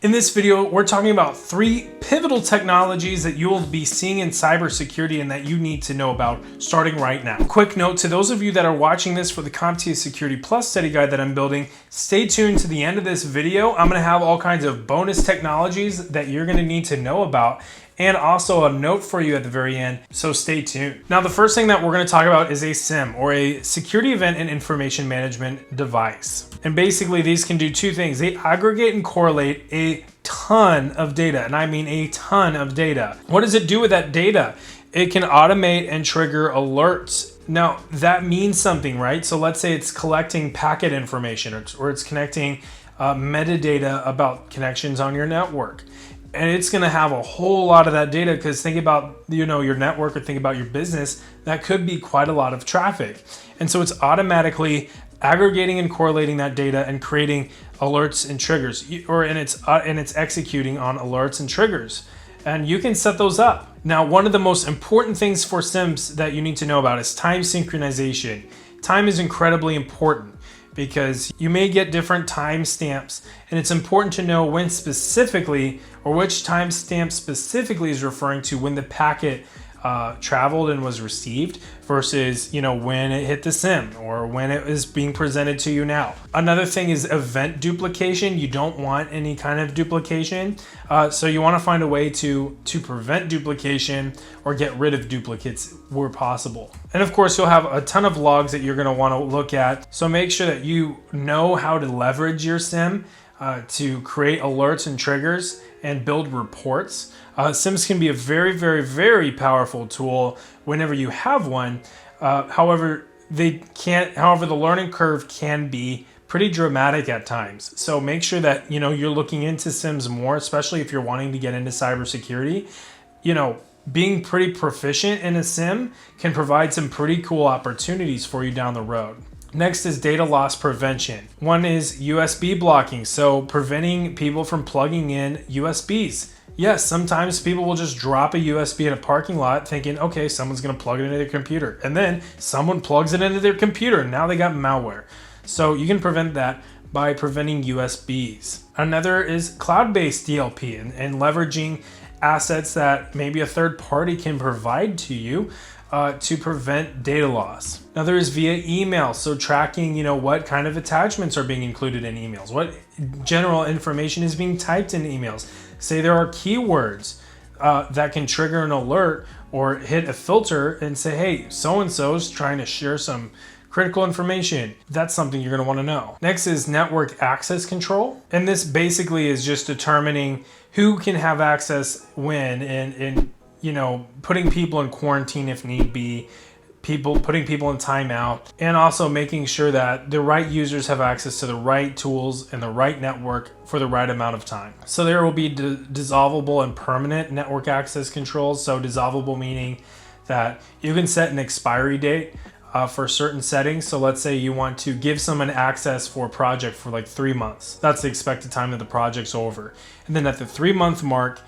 In this video, we're talking about 3 pivotal technologies that you will be seeing in cybersecurity and that you need to know about starting right now. Quick note to those of you that are watching this for the CompTIA Security Plus study guide that I'm building, stay tuned to the end of this video. I'm going to have all kinds of bonus technologies that you're going to need to know about, and also a note for you at the very end, so stay tuned. Now, the first thing that we're going to talk about is a SIEM, or a Security Event and Information Management Device. And basically, these can do 2 things. They aggregate and correlate a ton of data, and I mean a ton of data. What does it do with that data? It can automate and trigger alerts. Now, that means something, right? So let's say it's collecting packet information, or it's connecting metadata about connections on your network. And it's going to have a whole lot of that data, because think about, your network, or think about your business. That could be quite a lot of traffic. And so it's automatically aggregating and correlating that data and creating alerts and triggers, and it's executing on alerts and triggers. And you can set those up. Now, one of the most important things for SIEMs that you need to know about is time synchronization. Time is incredibly important, because you may get different timestamps, and it's important to know when specifically, or which timestamp specifically is referring to when the packet traveled and was received versus when it hit the SIEM or when it is being presented to you now. Another thing is event duplication. You don't want any kind of duplication, so you want to find a way to prevent duplication or get rid of duplicates where possible. And of course, you'll have a ton of logs that you're going to want to look at, so make sure that you know how to leverage your SIEM to create alerts and triggers and build reports. SIEMs can be a very, very, very powerful tool whenever you have one. However, the learning curve can be pretty dramatic at times. So make sure that you're looking into SIEMs more, especially if you're wanting to get into cybersecurity. Being pretty proficient in a SIEM can provide some pretty cool opportunities for you down the road. Next is data loss prevention. One is USB blocking, so preventing people from plugging in USBs. Yes, sometimes people will just drop a USB in a parking lot thinking, okay, someone's gonna plug it into their computer. And then someone plugs it into their computer, and now they got malware. So you can prevent that by preventing USBs. Another is cloud-based DLP and leveraging assets that maybe a third party can provide to you to prevent data loss. Another is via email, so tracking what kind of attachments are being included in emails, what general information is being typed in emails. Say there are keywords that can trigger an alert or hit a filter and say, hey, so-and-so is trying to share some critical information. That's something you're going to want to know. Next is network access control. And this basically is just determining who can have access when, and putting people in quarantine if need be, putting people in timeout, and also making sure that the right users have access to the right tools and the right network for the right amount of time. So there will be dissolvable and permanent network access controls. So dissolvable meaning that you can set an expiry date for certain settings. So let's say you want to give someone access for a project for like 3 months. That's the expected time that the project's over. And then at the 3-month mark,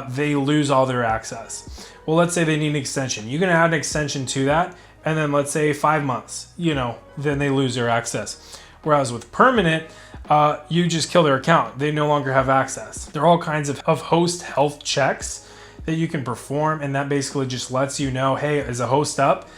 they lose all their access. Well, let's say they need an extension. You can add an extension to that, and then let's say 5 months, then they lose their access. Whereas with permanent, you just kill their account. They no longer have access. There are all kinds of host health checks that you can perform, and that basically just lets you know, hey, is a host up?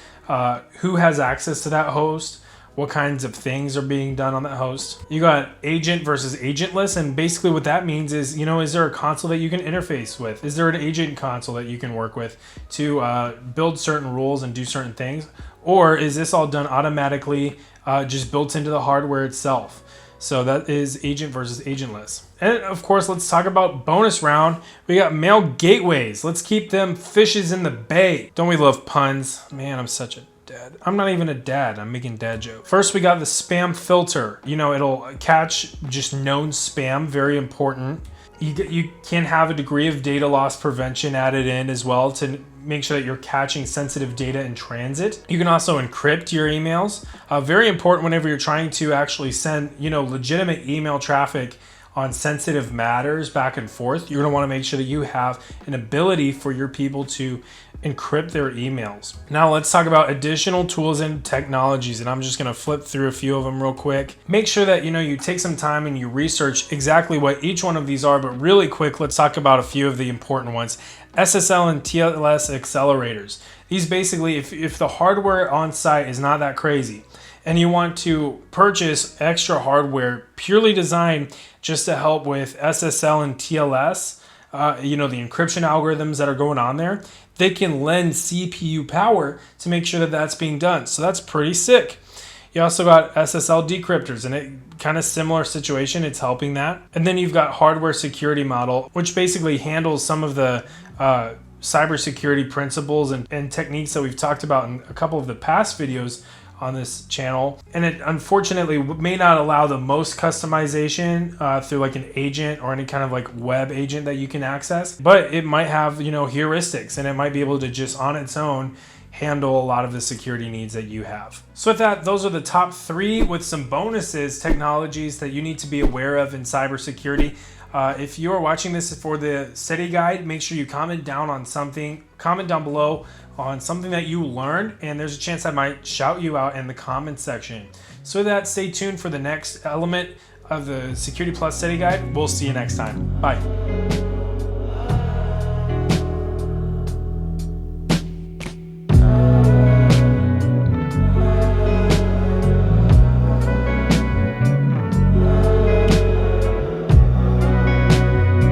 Who has access to that host? What kinds of things are being done on that host? You got agent versus agentless, and basically what that means is, is there a console that you can interface with? Is there an agent console that you can work with to build certain rules and do certain things? Or is this all done automatically, just built into the hardware itself? So that is agent versus agentless. And of course, let's talk about bonus round. We got mail gateways. Let's keep them fishes in the bay. Don't we love puns? Man, I'm such a dad. I'm not even a dad. I'm making dad jokes. First, we got the spam filter. It'll catch just known spam. Very important. You can have a degree of data loss prevention added in as well to make sure that you're catching sensitive data in transit. You can also encrypt your emails. Very important whenever you're trying to actually send, legitimate email traffic on sensitive matters back and forth. You're going to want to make sure that you have an ability for your people to encrypt their emails. Now let's talk about additional tools and technologies, and I'm just gonna flip through a few of them real quick. Make sure that you take some time and you research exactly what each one of these are, but really quick, let's talk about a few of the important ones. SSL and TLS accelerators. These basically, if the hardware on site is not that crazy, and you want to purchase extra hardware purely designed just to help with SSL and TLS, the encryption algorithms that are going on there, they can lend CPU power to make sure that that's being done. So that's pretty sick. You also got SSL decryptors, and it kind of similar situation. It's helping that. And then you've got hardware security model, which basically handles some of the cybersecurity principles and techniques that we've talked about in a couple of the past videos on this channel. And it unfortunately may not allow the most customization through like an agent or any kind of like web agent that you can access, but it might have heuristics, and it might be able to just on its own handle a lot of the security needs that you have. So with that, those are the top 3 with some bonuses, technologies that you need to be aware of in cybersecurity. If you are watching this for the study guide, make sure you comment down below on something that you learned, and there's a chance I might shout you out in the comments section. So with that, stay tuned for the next element of the Security Plus study guide. We'll see you next time. Bye.